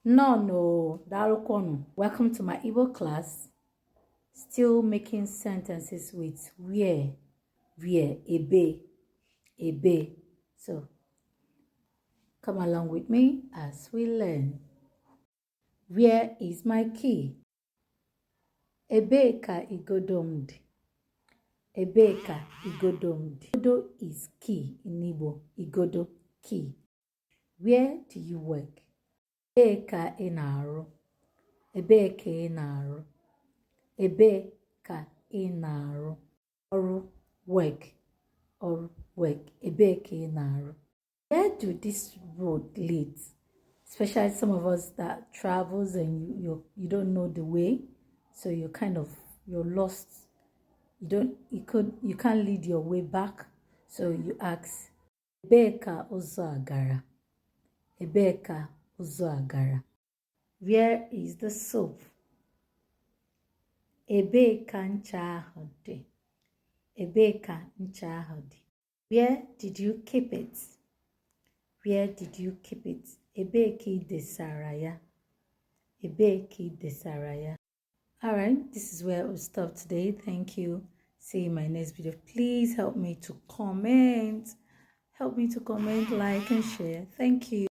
No, Darukonu. Welcome to my Igbo class. Still making sentences with where, ebee. So, come along with me as we learn. Where is my key? Ebee ka igodom dị? Ebee ka igodom dị? Igodo is key in Igbo. Igodo, key. Where do you work? Ebee ka ị na-arụ? Ebee ka ị na-arụ? Ebee ka ị na-arụ? Ọrụ, work. Ọrụ, work. Ebee ka ị na-arụ? Where do this road lead? Especially some of us that travels and you don't know the way, so you're lost. You can't lead your way back, so you ask, ebee ka ụzọ agara? Ebee ka ụzọ agara? Where is the soap? Ebee ka ncha ahụ dị? Ebee ka ncha ahụ dị? Where did you keep it? Where did you keep it? Ebee ka ị desara ya? Ebee ka ị desara ya? All right, this is where we'll stop today. Thank you. See you in my next video. Please help me to comment. Help me to comment, like, and share. Thank you.